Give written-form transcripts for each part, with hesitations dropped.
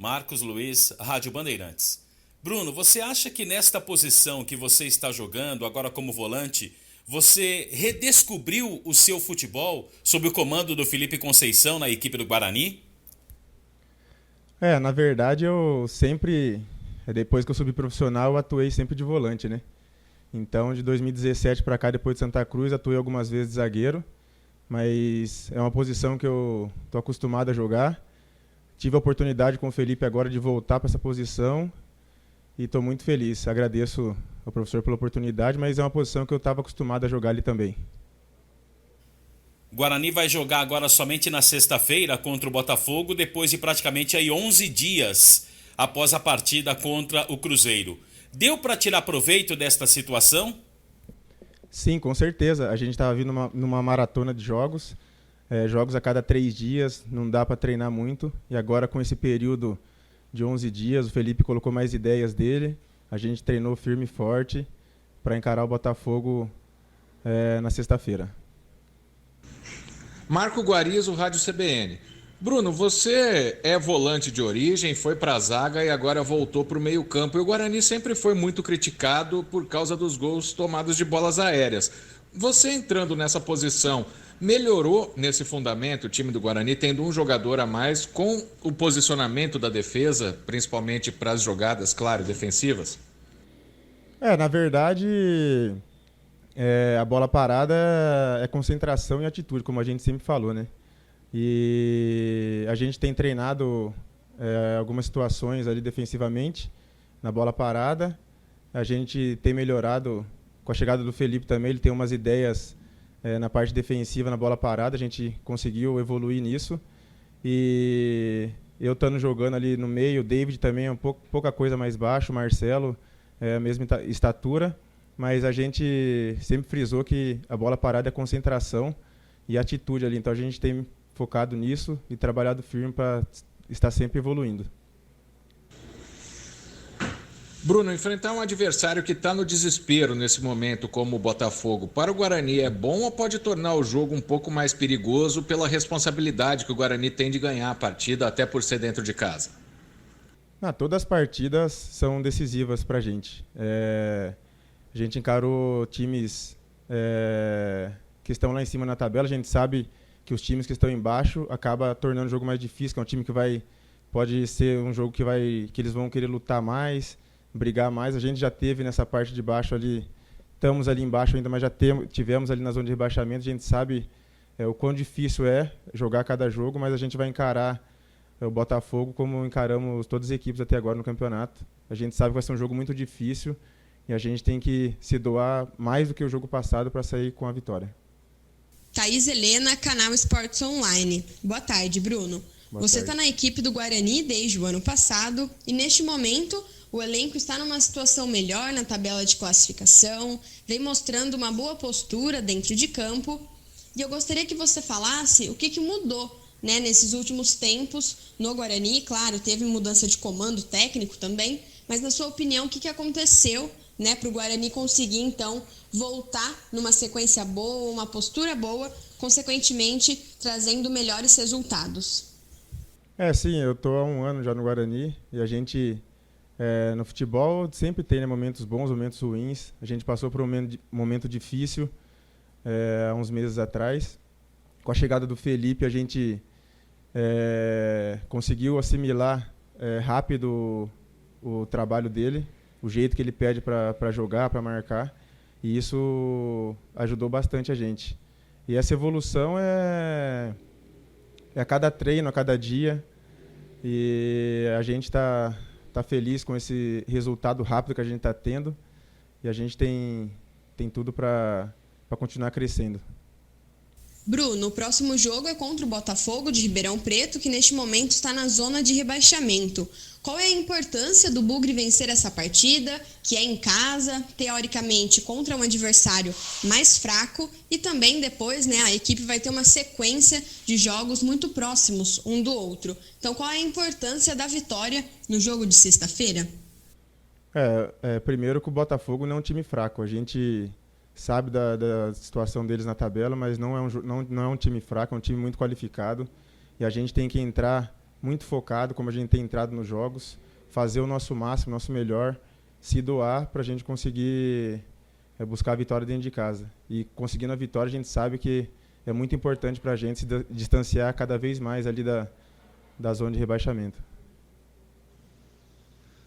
Marcos Luiz, Rádio Bandeirantes. Bruno, você acha que nesta posição que você está jogando, agora como volante, você redescobriu o seu futebol sob o comando do Felipe Conceição na equipe do Guarani? Na verdade eu sempre, depois que eu subi profissional, eu atuei sempre de volante, né? Então de 2017 para cá, depois de Santa Cruz, atuei algumas vezes de zagueiro, mas é uma posição que eu tô acostumado a jogar. Tive a oportunidade com o Felipe agora de voltar para essa posição e estou muito feliz. Agradeço ao professor pela oportunidade, mas é uma posição que eu estava acostumado a jogar ali também. O Guarani vai jogar agora somente na sexta-feira contra o Botafogo, depois de praticamente aí 11 dias após a partida contra o Cruzeiro. Deu para tirar proveito desta situação? Sim, com certeza. A gente estava vindo numa maratona de jogos, jogos a cada 3 dias, não dá para treinar muito. E agora com esse período de 11 dias, o Felipe colocou mais ideias dele, a gente treinou firme e forte para encarar o Botafogo na sexta-feira. Marco Guarizo, Rádio CBN. Bruno, você é volante de origem, foi para a zaga e agora voltou para o meio-campo. E o Guarani sempre foi muito criticado por causa dos gols tomados de bolas aéreas. Você entrando nessa posição, melhorou nesse fundamento o time do Guarani, tendo um jogador a mais com o posicionamento da defesa, principalmente para as jogadas, claro, defensivas? Na verdade, a bola parada é concentração e atitude, como a gente sempre falou, né? E a gente tem treinado algumas situações ali defensivamente, na bola parada. A gente tem melhorado com a chegada do Felipe também, ele tem umas ideias na parte defensiva, na bola parada, a gente conseguiu evoluir nisso. E eu estando jogando ali no meio, o David também é pouca coisa mais baixo, o Marcelo é a mesma estatura, mas a gente sempre frisou que a bola parada é concentração e atitude ali, então a gente tem focado nisso e trabalhado firme para estar sempre evoluindo. Bruno, enfrentar um adversário que está no desespero nesse momento, como o Botafogo, para o Guarani é bom ou pode tornar o jogo um pouco mais perigoso pela responsabilidade que o Guarani tem de ganhar a partida, até por ser dentro de casa? Todas as partidas são decisivas para a gente. A gente encarou times que estão lá em cima na tabela, a gente sabe que os times que estão embaixo acaba tornando o jogo mais difícil, que é um time que pode ser um jogo que eles vão querer lutar mais, brigar mais. A gente já teve nessa parte de baixo ali, estamos ali embaixo ainda, mas já tivemos ali na zona de rebaixamento. A gente sabe o quão difícil é jogar cada jogo, mas a gente vai encarar o Botafogo como encaramos todas as equipes até agora no campeonato. A gente sabe que vai ser um jogo muito difícil e a gente tem que se doar mais do que o jogo passado para sair com a vitória. Thaís Helena, Canal Esportes Online. Boa tarde, Bruno. Você está na equipe do Guarani desde o ano passado e neste momento o elenco está numa situação melhor na tabela de classificação, vem mostrando uma boa postura dentro de campo. E eu gostaria que você falasse o que mudou, né, nesses últimos tempos no Guarani. Claro, teve mudança de comando técnico também, mas na sua opinião, o que aconteceu, né, para o Guarani conseguir então voltar numa sequência boa, uma postura boa, consequentemente trazendo melhores resultados? Sim, eu estou há um ano já no Guarani e a gente no futebol sempre tem momentos bons, momentos ruins. A gente passou por um momento difícil há uns meses atrás. Com a chegada do Felipe, a gente conseguiu assimilar rápido o trabalho dele, o jeito que ele pede para jogar, para marcar. E isso ajudou bastante a gente. E essa evolução é a cada treino, a cada dia. E a gente está feliz com esse resultado rápido que a gente está tendo. E a gente tem tudo para continuar crescendo. Bruno, o próximo jogo é contra o Botafogo de Ribeirão Preto, que neste momento está na zona de rebaixamento. Qual é a importância do Bugre vencer essa partida, que é em casa, teoricamente contra um adversário mais fraco, e também depois, né, a equipe vai ter uma sequência de jogos muito próximos um do outro. Então, qual é a importância da vitória no jogo de sexta-feira? Primeiro que o Botafogo não é um time fraco. A gente sabe da situação deles na tabela, mas não é um time fraco, é um time muito qualificado. E a gente tem que entrar muito focado, como a gente tem entrado nos jogos, fazer o nosso máximo, o nosso melhor, se doar para a gente conseguir buscar a vitória dentro de casa. E conseguindo a vitória, a gente sabe que é muito importante para a gente se distanciar cada vez mais ali da zona de rebaixamento.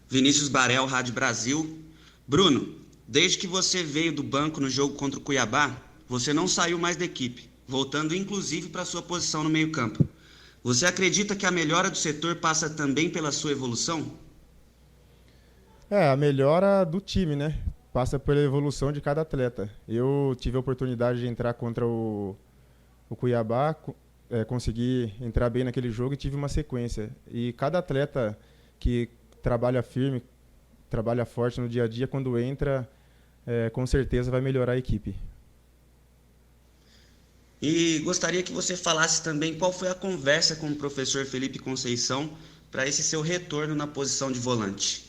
Vinícius Barel, Rádio Brasil. Bruno, desde que você veio do banco no jogo contra o Cuiabá, você não saiu mais da equipe, voltando inclusive para sua posição no meio-campo. Você acredita que a melhora do setor passa também pela sua evolução? A melhora do time, né? Passa pela evolução de cada atleta. Eu tive a oportunidade de entrar contra o Cuiabá, consegui entrar bem naquele jogo e tive uma sequência. E cada atleta que trabalha firme, trabalha forte no dia a dia, quando entra, com certeza vai melhorar a equipe. E gostaria que você falasse também qual foi a conversa com o professor Felipe Conceição para esse seu retorno na posição de volante.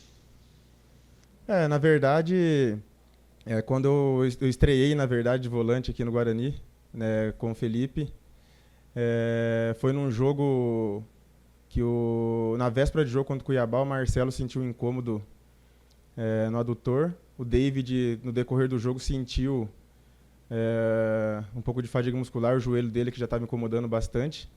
Na verdade, quando eu estreiei, na verdade, de volante aqui no Guarani, né, com o Felipe, foi num jogo que na véspera de jogo contra o Cuiabá, o Marcelo sentiu um incômodo no adutor. O David, no decorrer do jogo, sentiu um pouco de fadiga muscular, o joelho dele que já estava me incomodando bastante.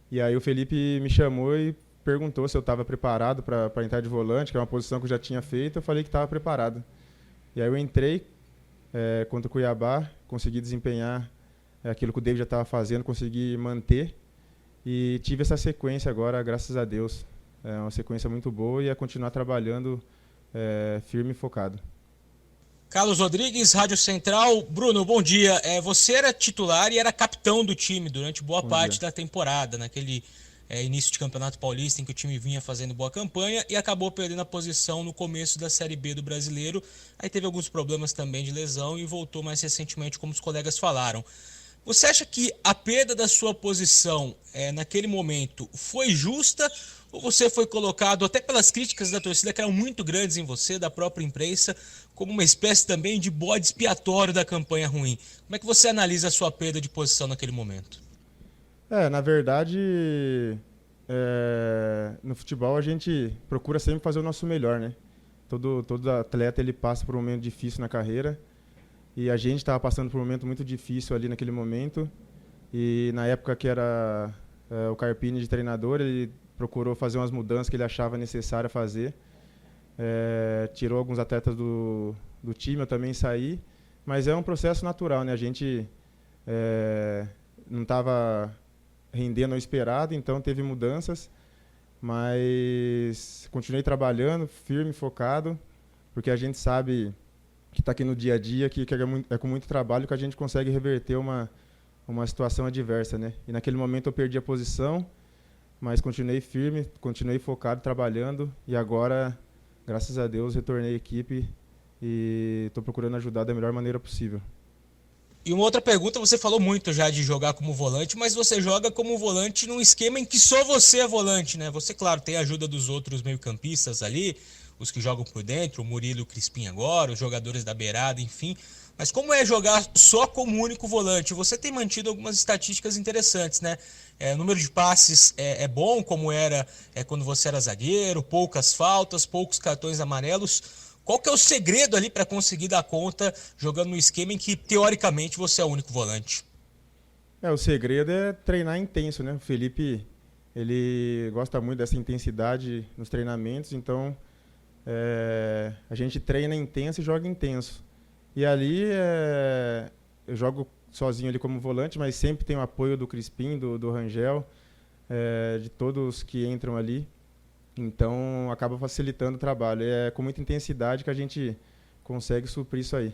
E aí o Felipe me chamou e perguntou se eu estava preparado para entrar de volante, que é uma posição que eu já tinha feito. Eu falei que estava preparado. E aí eu entrei contra o Cuiabá, consegui desempenhar aquilo que o David já estava fazendo, consegui manter e tive essa sequência agora, graças a Deus. É uma sequência muito boa e é continuar trabalhando firme e focado. Carlos Rodrigues, Rádio Central. Bruno, bom dia. Você era titular e era capitão do time durante boa parte da temporada, naquele início de Campeonato Paulista em que o time vinha fazendo boa campanha e acabou perdendo a posição no começo da Série B do Brasileiro. Aí teve alguns problemas também de lesão e voltou mais recentemente, como os colegas falaram. Você acha que a perda da sua posição naquele momento foi justa ou você foi colocado, até pelas críticas da torcida que eram muito grandes em você, da própria imprensa, como uma espécie também de bode expiatório da campanha ruim? Como é que você analisa a sua perda de posição naquele momento? Na verdade, no futebol a gente procura sempre fazer o nosso melhor, né? Todo atleta ele passa por um momento difícil na carreira e a gente estava passando por um momento muito difícil ali naquele momento. E na época que era o Carpini de treinador, ele procurou fazer umas mudanças que ele achava necessário fazer. Tirou alguns atletas do time, eu também saí, mas é um processo natural, né? A gente não estava rendendo ao esperado, então teve mudanças, mas continuei trabalhando, firme, focado, porque a gente sabe que está aqui no dia a dia, que é com muito trabalho que a gente consegue reverter uma situação adversa, né? E naquele momento eu perdi a posição, mas continuei firme, continuei focado, trabalhando, e agora, graças a Deus, retornei à equipe e estou procurando ajudar da melhor maneira possível. E uma outra pergunta, você falou muito já de jogar como volante, mas você joga como volante num esquema em que só você é volante, né? Você, claro, tem a ajuda dos outros meio-campistas ali, os que jogam por dentro, o Murilo e o Crispim agora, os jogadores da beirada, enfim. Mas como é jogar só como único volante? Você tem mantido algumas estatísticas interessantes, né? O número de passes é bom, como era quando você era zagueiro, poucas faltas, poucos cartões amarelos. Qual que é o segredo ali para conseguir dar conta jogando no esquema em que, teoricamente, você é o único volante? O segredo é treinar intenso, né? O Felipe, ele gosta muito dessa intensidade nos treinamentos, então a gente treina intenso e joga intenso. E ali eu jogo sozinho ali como volante, mas sempre tem o apoio do Crispim, do Rangel, de todos que entram ali. Então acaba facilitando o trabalho. É com muita intensidade que a gente consegue suprir isso aí.